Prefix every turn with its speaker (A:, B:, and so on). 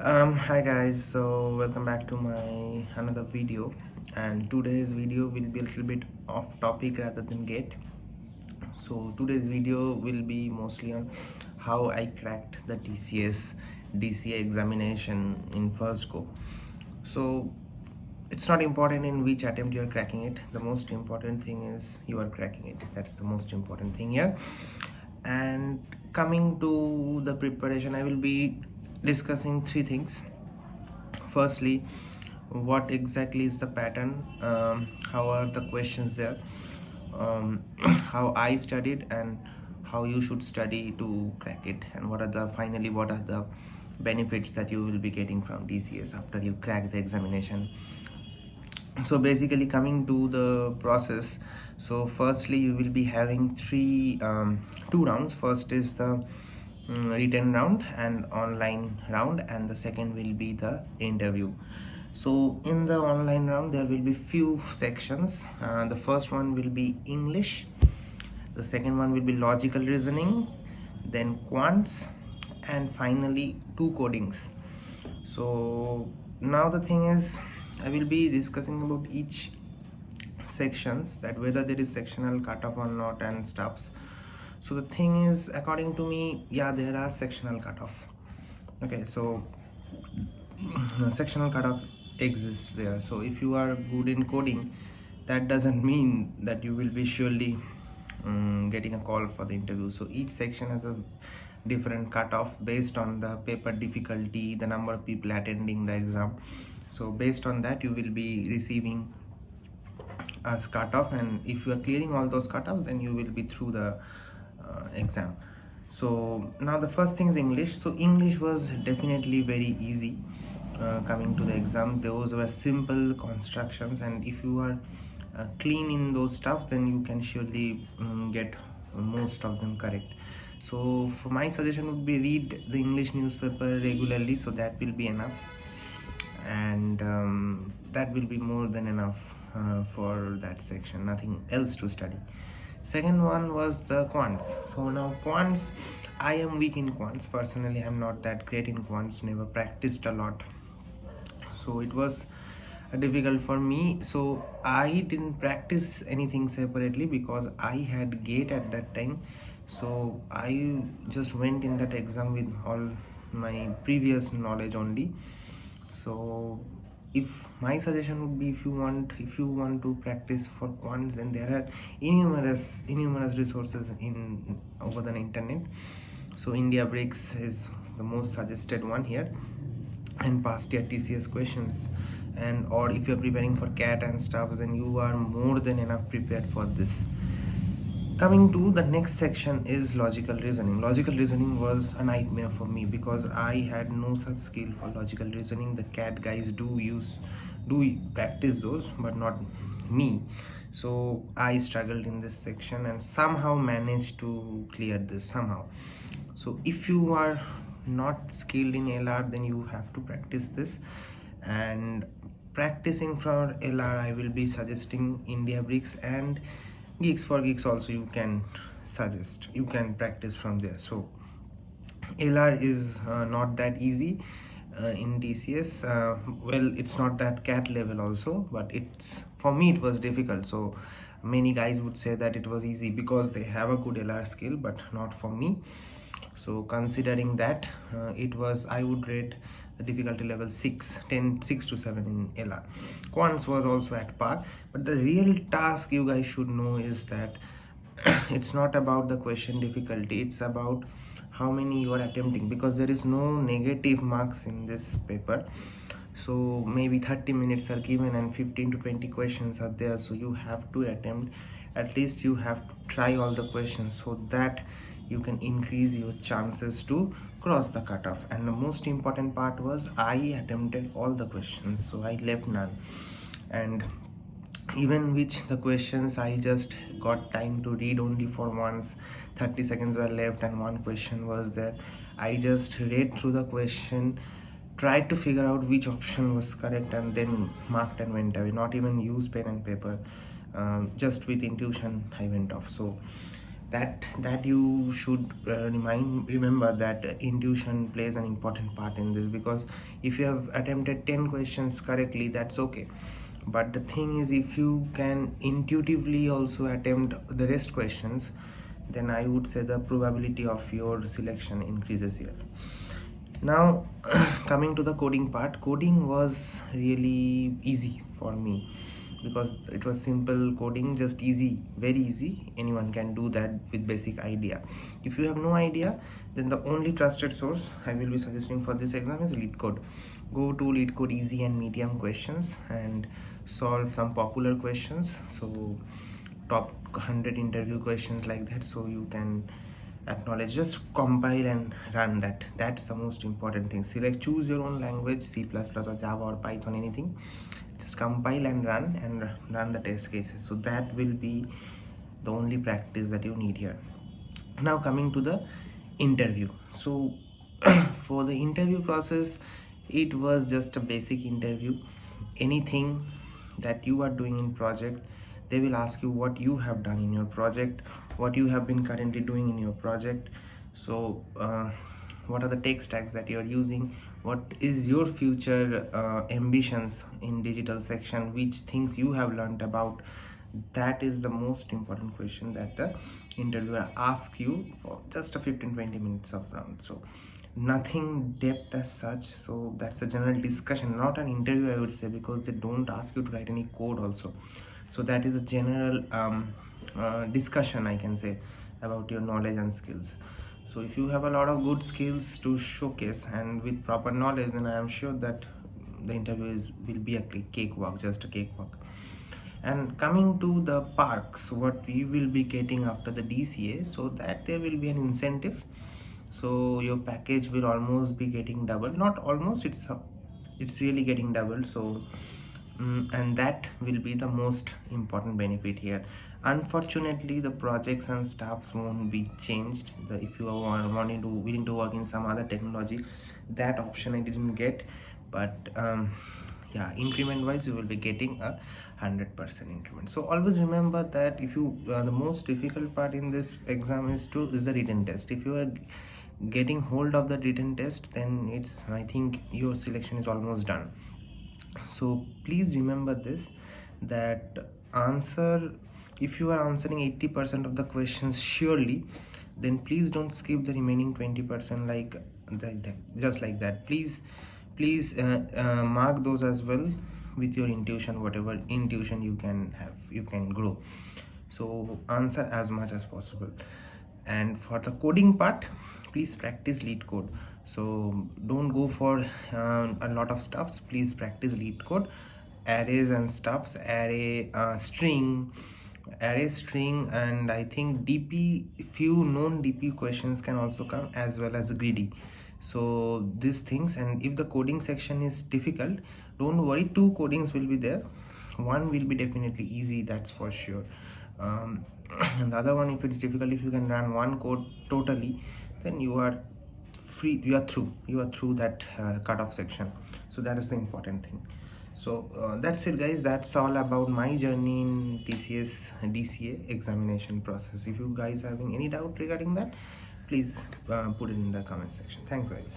A: Hi guys, so welcome back to my another video, and today's video will be a little bit off topic rather than get. So today's video will be mostly on how I cracked the TCS DCA examination in first go. So it's not important in which attempt you are cracking it. The most important thing is you are cracking it. That's the most important thing here. And coming to the preparation, I will be discussing three things. Firstly, what exactly is the pattern, how are the questions there, how I studied and how you should study to crack it, and what are the benefits that you will be getting from DCS after you crack the examination. So basically, coming to the process, so firstly you will be having two rounds. First is the written round and online round, and the second will be the interview. So in the online round there will be few sections. The first one will be English, the second one will be logical reasoning, then quants, and finally two codings. So now the thing is, I will be discussing about each sections, that whether there is sectional cutoff or not and stuffs. So the thing is, according to me, yeah, there are sectional cutoff. Okay, so sectional cutoff exists there. So if you are good in coding, that doesn't mean that you will be surely getting a call for the interview. So each section has a different cutoff based on the paper difficulty, the number of people attending the exam. So based on that you will be receiving as cutoff, and if you are clearing all those cutoffs, then you will be through the exam. So now the first thing is English. So English was definitely very easy. Coming to the exam, those were simple constructions, and if you are clean in those stuffs, then you can surely get most of them correct. So for my suggestion would be read the English newspaper regularly, so that will be enough, and that will be more than enough for that section, nothing else to study. Second one was the quants. So now quants, I am weak in quants. Personally, I'm not that great in quants, never practiced a lot, so it was difficult for me. So I didn't practice anything separately because I had gate at that time. So I just went in that exam with all my previous knowledge only. So if my suggestion would be, if you want to practice for quants, then there are numerous resources in over the internet. So India Bricks is the most suggested one here, and past year TCS questions, and or if you're preparing for CAT and stuff, then you are more than enough prepared for this. Coming to the next section is logical reasoning. Logical reasoning was a nightmare for me because I had no such skill for logical reasoning. The CAT guys do practice those, but not me. So I struggled in this section and somehow managed to clear this somehow. So if you are not skilled in LR, then you have to practice this. And practicing for LR, I will be suggesting India Bricks and Geeks for Geeks also. You can practice from there. So LR is not that easy in TCS. Well, it's not that CAT level also, but it's, for me it was difficult. So many guys would say that it was easy because they have a good LR skill, but not for me. So considering that, it was, I would rate the difficulty level 6 to 7 in LR. Quants was also at par, but the real task you guys should know is that it's not about the question difficulty, it's about how many you are attempting, because there is no negative marks in this paper. So maybe 30 minutes are given and 15 to 20 questions are there, so you have to attempt, at least you have to try all the questions, so that you can increase your chances to cross the cutoff. And the most important part was I attempted all the questions, so I left none. And even which the questions, I just got time to read only for once. 30 seconds were left and one question was there. I just read through the question, tried to figure out which option was correct, and then marked and went away. Not even use pen and paper, just with intuition I went off. So that you should remember that intuition plays an important part in this, because if you have attempted 10 questions correctly, that's okay. But the thing is, if you can intuitively also attempt the rest questions, then I would say the probability of your selection increases here. Now coming to the coding part, coding was really easy for me because it was simple coding, just easy, very easy. Anyone can do that with basic idea. If you have no idea, then the only trusted source I will be suggesting for this exam is LeetCode. Go to LeetCode easy and medium questions and solve some popular questions, so top 100 interview questions like that, so you can acknowledge. Just compile and run that. That's the most important thing. Select, choose your own language, C++ or Java or Python, anything. Just compile and run the test cases. So that will be the only practice that you need here. Now coming to the interview. So for the interview process, it was just a basic interview. Anything that you are doing in project, they will ask you what you have done in your project, what you have been currently doing in your project. So what are the tech stacks that you are using, what is your future ambitions in digital section, which things you have learned about. That is the most important question that the interviewer asks you for just a 15-20 minutes of round. So nothing depth as such. So that's a general discussion, not an interview I would say, because they don't ask you to write any code also. So that is a general discussion, I can say, about your knowledge and skills. So if you have a lot of good skills to showcase and with proper knowledge, then I am sure that the interview will be a cakewalk, just a cakewalk. And coming to the perks, what we will be getting after the DCA, so that there will be an incentive. So your package will almost be getting double, not almost, it's really getting double. So and that will be the most important benefit here. Unfortunately, the projects and stuffs won't be changed. If you are willing to work in some other technology, that option I didn't get. But yeah, increment wise you will be getting a 100% increment. So always remember that if you the most difficult part in this exam is the written test. If you are getting hold of the written test, then I think your selection is almost done. So please remember this, that if you are answering 80% of the questions surely, then please don't skip the remaining 20% like that, just like that. Please mark those as well with your intuition, whatever intuition you can have, you can grow. So answer as much as possible. And for the coding part, please practice LeetCode. So don't go for a lot of stuffs. Please practice LeetCode, arrays and stuffs, array string, and I think DP, few known DP questions can also come, as well as greedy. So these things. And if the coding section is difficult, don't worry, 2 codings will be there. One will be definitely easy, that's for sure. And the other one, if it's difficult, if you can run one code totally, then you are free, you are through that cutoff section. So that is the important thing. So that's it guys, that's all about my journey in TCS DCA examination process. If you guys are having any doubt regarding that, please put it in the comment section. Thanks guys.